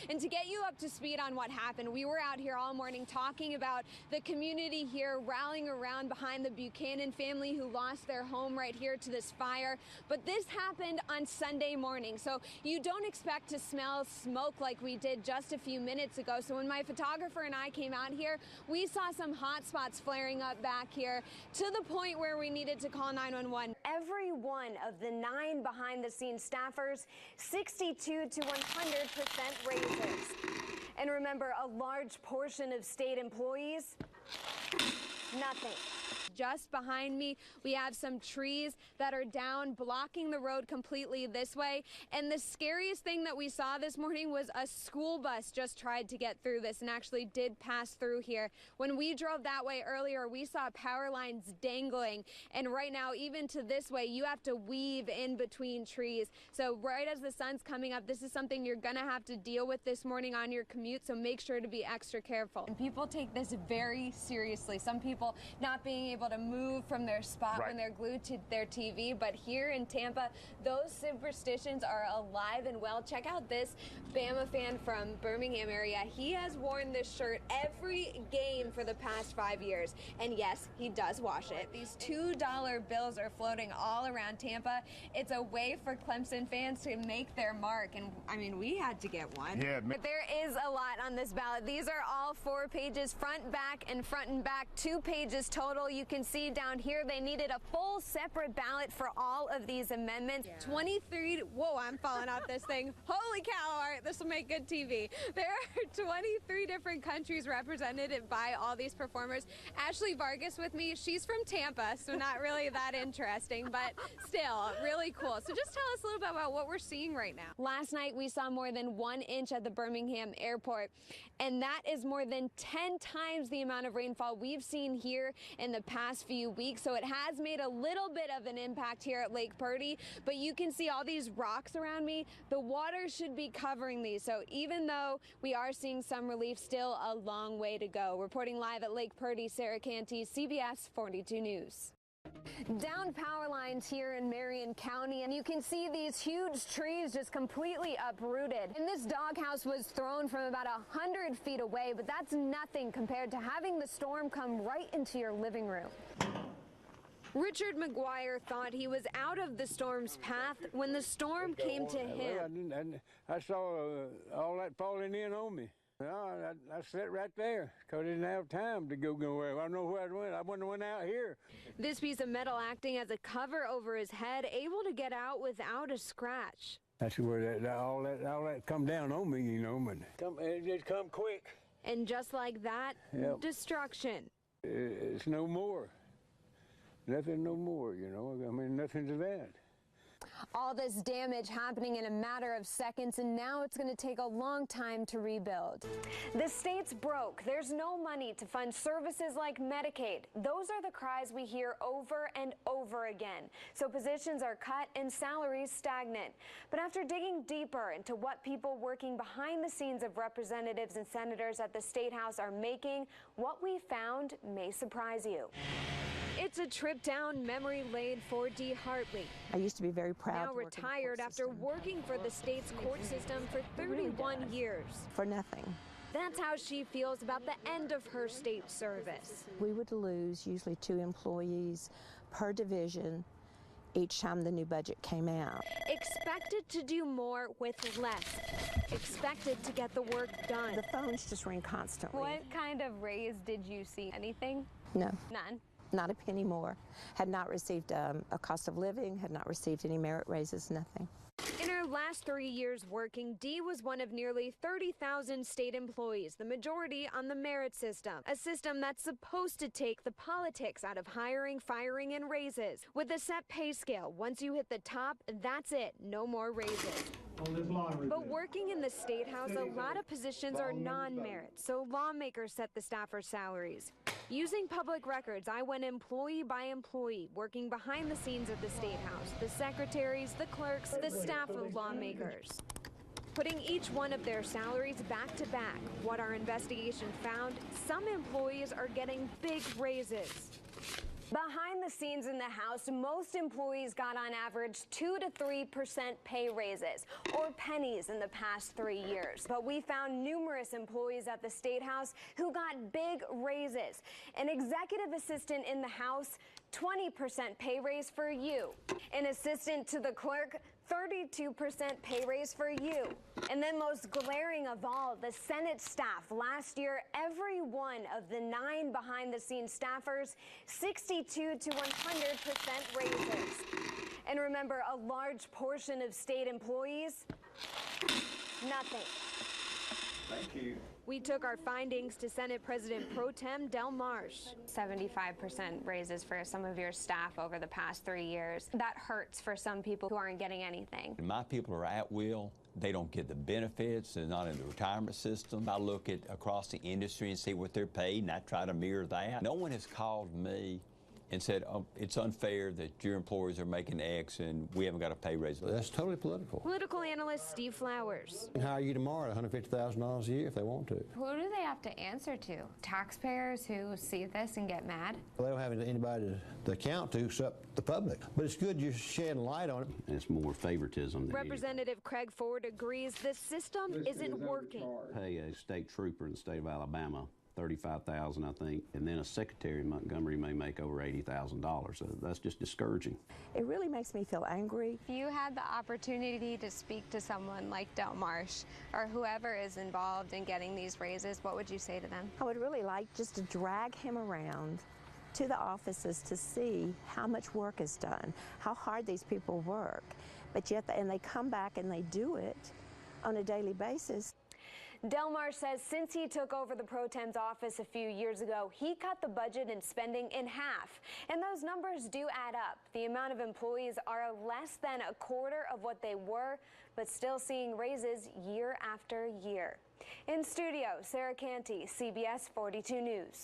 And to get you up to speed on what happened, we were out here all morning talking about the community here rallying around behind the Buchanan family who lost their home right here to this fire. But this happened on Sunday morning, so you don't expect to smell smoke like we did just a few minutes ago. So when my photographer and I came out here, we saw some hot spots flaring up back here to the point where we needed to call 911. Every one of the 9 behind-the-scenes staffers, 62 to 100% raises. And remember, a large portion of state employees, nothing. Just behind me, we have some trees that are down, blocking the road completely this way. And the scariest thing that we saw this morning was a school bus just tried to get through this and actually did pass through here. When we drove that way earlier, we saw power lines dangling. And right now, even to this way, you have to weave in between trees. So right as the sun's coming up, this is something you're going to have to deal with this morning on your commute. So make sure to be extra careful. And people take this very seriously. Some people not being able to move from their spot when they're glued to their TV, but here in Tampa, those superstitions are alive and well. Check out this Bama fan from Birmingham area. He has worn this shirt every game for the past 5 years, and yes, he does wash it. These $2 bills are floating all around Tampa. It's a way for Clemson fans to make their mark, and I mean, we had to get one. Yeah, but there is a lot on this ballot. These are all 4 pages, front, back, and front and back, 2 pages total. You can see down here they needed a full separate ballot for all of these amendments. 23, whoa, I'm falling off this thing. Holy cow, all right, this will make good TV. There are 23 different countries represented by all these performers. Ashley Vargas with me, she's from Tampa, so not really that interesting, but still really cool. So just tell us a little bit about what we're seeing right now. Last night we saw more than 1 inch at the Birmingham airport, and that is more than 10 times the amount of rainfall we've seen here in the past few weeks. So it has made a little bit of an impact here at Lake Purdy, but you can see all these rocks around me. The water should be covering these. So even though we are seeing some relief, still a long way to go. Reporting live at Lake Purdy, Sarah Cantey, CBS 42 News. Down power lines here in Marion County, and you can see these huge trees just completely uprooted. And this doghouse was thrown from about 100 feet away, but that's nothing compared to having the storm come right into your living room. Richard McGuire thought he was out of the storm's path when the storm came to him. I saw all that falling in on me. I sat right there because I didn't have time to go nowhere. I don't know where I went. I wouldn't have went out here. This piece of metal acting as a cover over his head, able to get out without a scratch. That's where all that come down on me, you know, but it just come quick. And just like that, destruction. It's no more. Nothing no more, you know. I mean, nothing to that. All this damage happening in a matter of seconds, and now it's going to take a long time to rebuild. The state's broke. There's no money to fund services like Medicaid. Those are the cries we hear over and over again. So positions are cut and salaries stagnant. But after digging deeper into what people working behind the scenes of representatives and senators at the State House are making, what we found may surprise you. It's a trip down memory lane for Dee Hartley. I used to be very proud. Now retired after working for the state's court system for 31 years. For nothing. That's how she feels about the end of her state service. We would lose usually 2 employees per division each time the new budget came out. Expected to do more with less. Expected to get the work done. The phones just ring constantly. What kind of raise did you see? Anything? No. None? Not a penny more. Had not received a cost of living, had not received any merit raises, nothing. In her last 3 years working, Dee was one of nearly 30,000 state employees, the majority on the merit system, a system that's supposed to take the politics out of hiring, firing, and raises. With a set pay scale, once you hit the top, that's it, no more raises. But working in the State House, a lot of positions are non-merit, so lawmakers set the staffers' salaries. Using public records, I went employee by employee, working behind the scenes at the State House, the secretaries, the clerks, the staff of lawmakers. Putting each one of their salaries back to back, what our investigation found, some employees are getting big raises. Behind the scenes in the House, most employees got on average 2 to 3% pay raises, or pennies, in the past 3 years. But we found numerous employees at the State House who got big raises. An executive assistant in the House, 20% pay raise for you. An assistant to the clerk, 32% pay raise for you. And then most glaring of all, the Senate staff. Last year, every one of the 9 behind-the-scenes staffers, 62 to 100% raises. And remember, a large portion of state employees, nothing. Thank you. We took our findings to Senate President Pro Tem Del Marsh. 75% raises for some of your staff over the past 3 years. That hurts for some people who aren't getting anything. My people are at will. They don't get the benefits. They're not in the retirement system. I look at across the industry and see what they're paid, and I try to mirror that. No one has called me and said, oh, it's unfair that your employees are making X and we haven't got a pay raise. That's totally political. Political analyst Steve Flowers. They can hire you tomorrow at $150,000 a year if they want to. Who do they have to answer to? Taxpayers who see this and get mad? Well, they don't have anybody to account to except the public. But it's good you're shedding light on it. It's more favoritism. Representative Craig Ford agrees the system isn't working. Pay a state trooper in the state of Alabama $35,000, I think, and then a secretary in Montgomery may make over $80,000. So that's just discouraging. It really makes me feel angry. If you had the opportunity to speak to someone like Del Marsh or whoever is involved in getting these raises, what would you say to them? I would really like just to drag him around to the offices to see how much work is done, how hard these people work, but yet and they come back and they do it on a daily basis. Del Marsh says since he took over the Pro Tem's office a few years ago, he cut the budget and spending in half. And those numbers do add up. The amount of employees are less than a quarter of what they were, but still seeing raises year after year. In studio, Sarah Cantey, CBS 42 News.